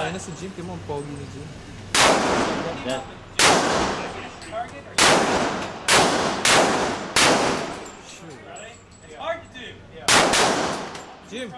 Ayun na si Jim, tingnan mo ang pogi ni Jim. Yan. Jim!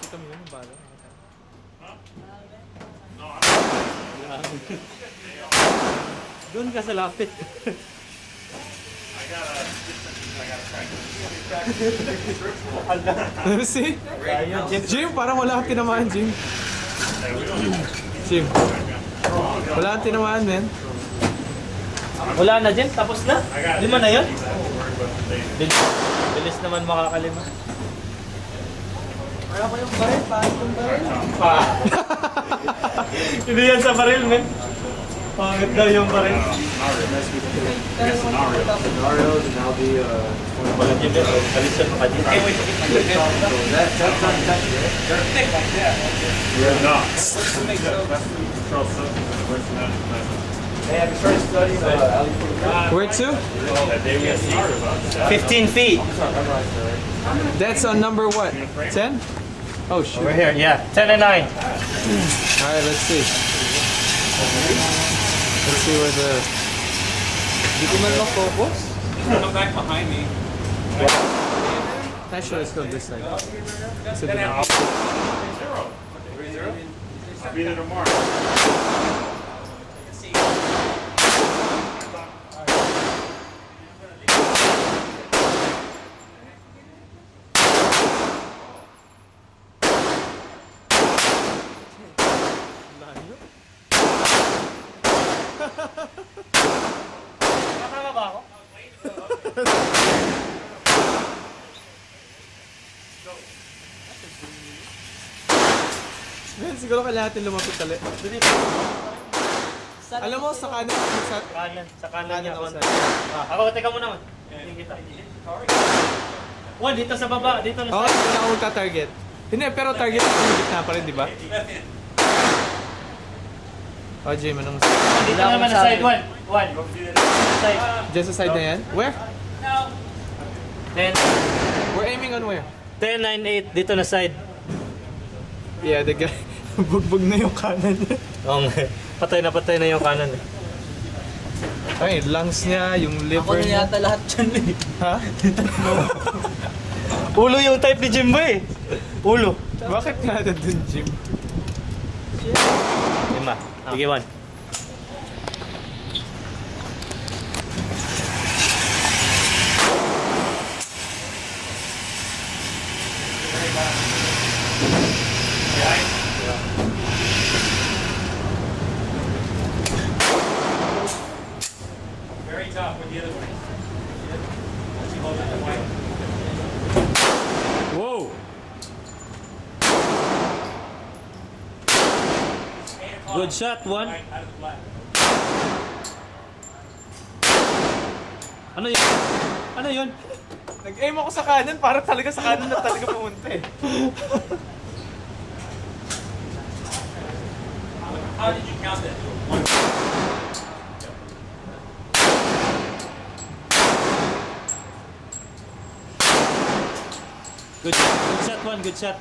Kita mo yun yung bala? Doon ka sa lapit. See? Jim, parang wala kang tinamaan, Jim. Jim. Wala kang tinamaan, men. Wala na dyan, tapos na. Lima na yun. Bilis naman makakalima. Wala pa yung baril, paano yung baril? Hindi yan sa baril, men. Pangit daw yung baril. Scenarios, and I'll be, Wala dyan din. Kalisan mo ka dyan. Where to? 15 feet. That's on number what? 10? Oh, shoot. Over here, yeah. 10 and 9. Alright, let's see. Let's see where the... Di ko man focus. Come back behind me. Actually, let's go this side. So the... I'll be there tomorrow. Kasama ba ako? Man, siguro kailangan natin lumapit tali. Alam mo, sa kanan, sa... Kanan. Sa kanan niya. Kanan ako konti. Ako, teka muna man. Hindi kita. Juan, dito sa baba. Dito na Oo, hindi na ako magta-target. Hindi, pero target ako yung gitna pa rin, di ba? Oh, Jim, anong... Dito naman na side 1. Juan. Side. Just sa side na yan? Where? 10. We're aiming on where? 10, 9, 8. Dito na side. Yeah, the guy... Bugbog na yung kanan niya. Oo nga. Patay na yung kanan eh. Ay, lungs niya, yung Ako liver na niya. yata lahat dyan eh. Ha? Ulo yung type ni Jimbo eh. Ulo. Bakit nga na dun, Jim? Lima. Sige, Juan. Very tough with the other one. Whoa! Good shot, Juan. Out of the black. Ano yun? Ano yun? Nag-aim ako sa kanan, para talaga sa kanan na talaga pumunta eh. How did you count that? One. Good shot, Juan. Good shot.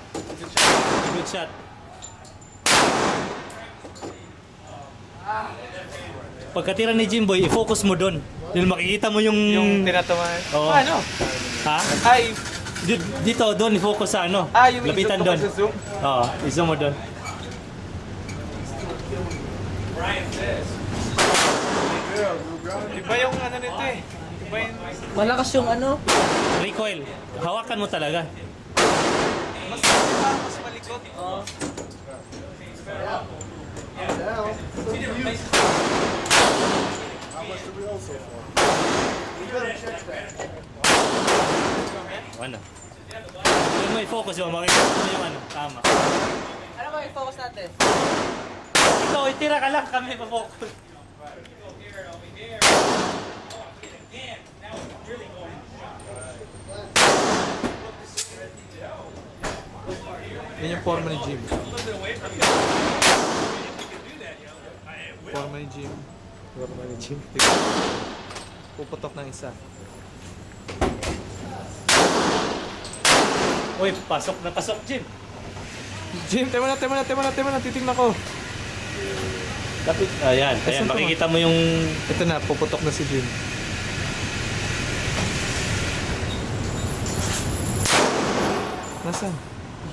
Good shot. Pagkatira ni Jimboy, i-focus mo doon. Dahil makikita mo yung... Yung tinatamaan. Oo. Paano? Ha? Ay, Dito, doon, i-focus sa ano. yung Lapitan isot ko doon. pa sa zoom. Oo, i-zoom mo doon. Brian says. Iba yung ano nito eh. Iba yung... Malakas yung ano. Recoil. Hawakan mo talaga. Mas malikot. Oo. Ano? Doon mo i-focus yung makikita mo yung ano. Tama. Ano ba i-focus natin? Ikaw, itira ka lang. Kami pa-focus. Yan yung forma ni Jim. Forma ni Jim. Forma ni Jim. Puputok ng isa. Uy, pasok na pasok, Jim. Jim, tema na, titingnan ko. Kapit. Ayan, Asan to, makikita mo yung... Ito na, puputok na si Jim. Nasaan?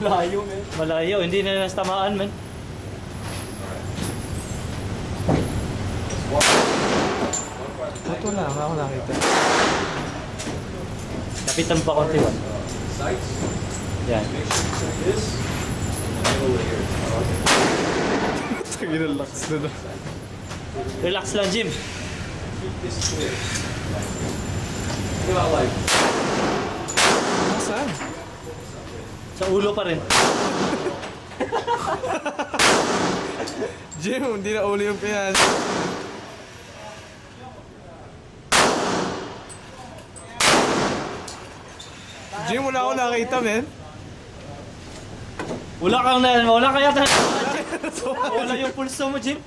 Malayo, man. Malayo, hindi na nastamaan, man. Ba't wala? Wala ako nakita. Kapitan pa konti, Juan. Yan. Tagin ang lakas na na. Relax lang, Jim. Nasaan? Sa ulo pa rin. Jim, hindi na uli yung piyan. Jim, wala ako nakita, men. Wala ka yata. Wala yung pulso mo, Jim.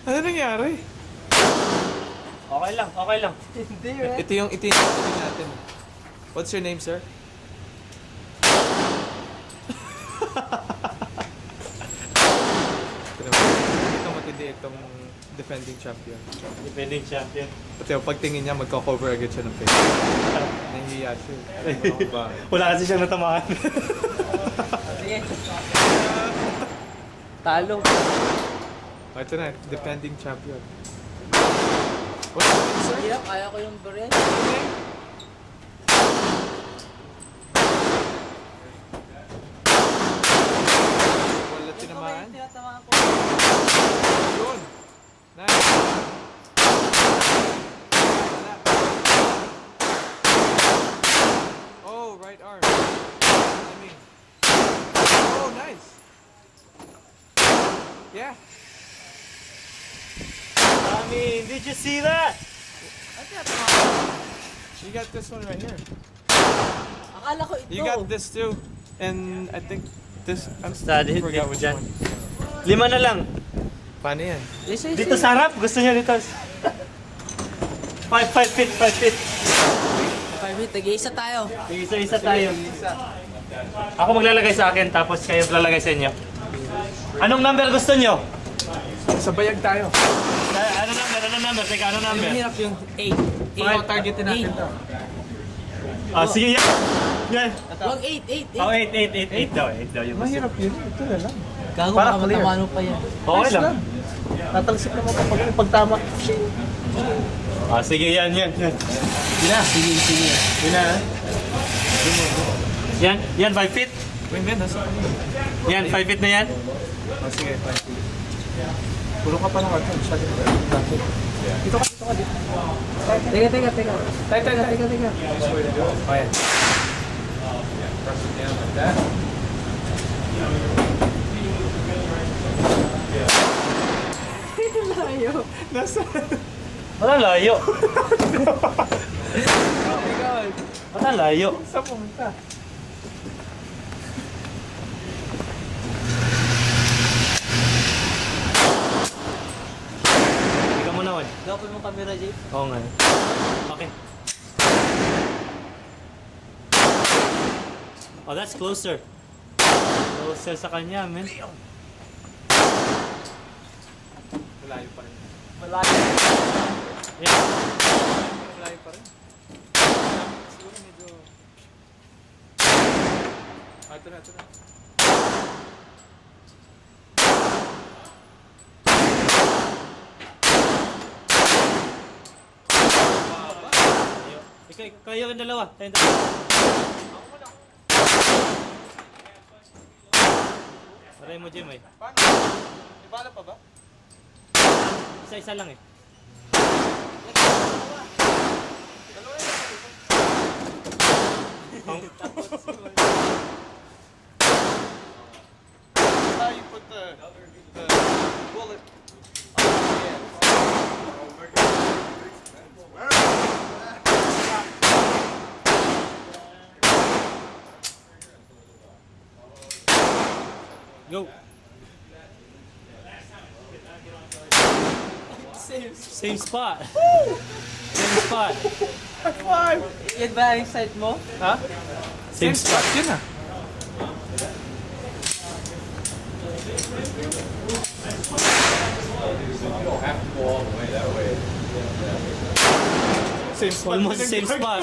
Ano nangyari? Okay lang. Hindi, man. Ito yung natin. What's your name, sir? Ito matindi itong defending champion. Defending champion. Pati yung pagtingin niya, magka-cover agad siya ng face. Nahihiya siya. Ano ba? Wala kasi siyang natamaan. Sige. Talo. Ito na, defending champion. What's your name, sir? Hirap, kaya ko yung baril. Wala tinamaan. Tinatamaan ko. Yun. Nice. Wala. Oh, right arm. Timing. Oh, nice. Yeah. I mean, did you see that? Ano tinatamaan ko? You got this one right here. Akala ko ito. You got this too. And I think this, I Study forgot which dyan. one. 5 na lang. Paano yan? Yes, Dito sa harap, gusto niya dito. 5 feet. 5 feet, tag-iisa tayo. Isa-isa tayo. Ako maglalagay sa akin, tapos kayo maglalagay sa inyo. Anong number gusto niyo? Sabayag tayo. Ano number? Teka, ano number? Mahirap yung 8. Ikaw, targetin natin to. Ah, sige yan. Yan. Huwag 8. Oh, 8 daw. 8 daw yung gusto. Mahirap yun. Ito na lang. Gago, Para baka clear. matamaan mo pa yan. Okay lang. Tatalsik naman pag tama. Ah, sige yan. Sige. Yan 5 feet. Wait, man, nasa ano? Yan, 5 feet na yan. Sige, fine. Puro ka pa ng carton. Masyado ka. Dito ka. Teka. Teka. Oh, yan. Press it down like that. Layo. Nasa... Wala layo. Oh my God. Wala layo. Saan pumunta? Ikaw muna, Juan. Gapon mo camera, Jay. Oo nga. Okay. Oh, that's closer. Closer sa kanya, man. Malayo pa rin. Malayo. Yeah. Malayo pa rin. Siguro medyo... ito na. Kayo yung dalawa. Tayong dalawa. Aray mo, Jim, eh. Paano? May bala pa ba? Isa-isa lang, eh. How you put the bullet? Go. Same spot. Same spot. High five! Yan ba ang side mo? Ha? Same spot. Yun na. Same spot. Almost same spot.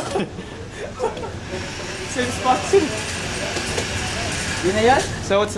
Same spot. Yun na yan? So what's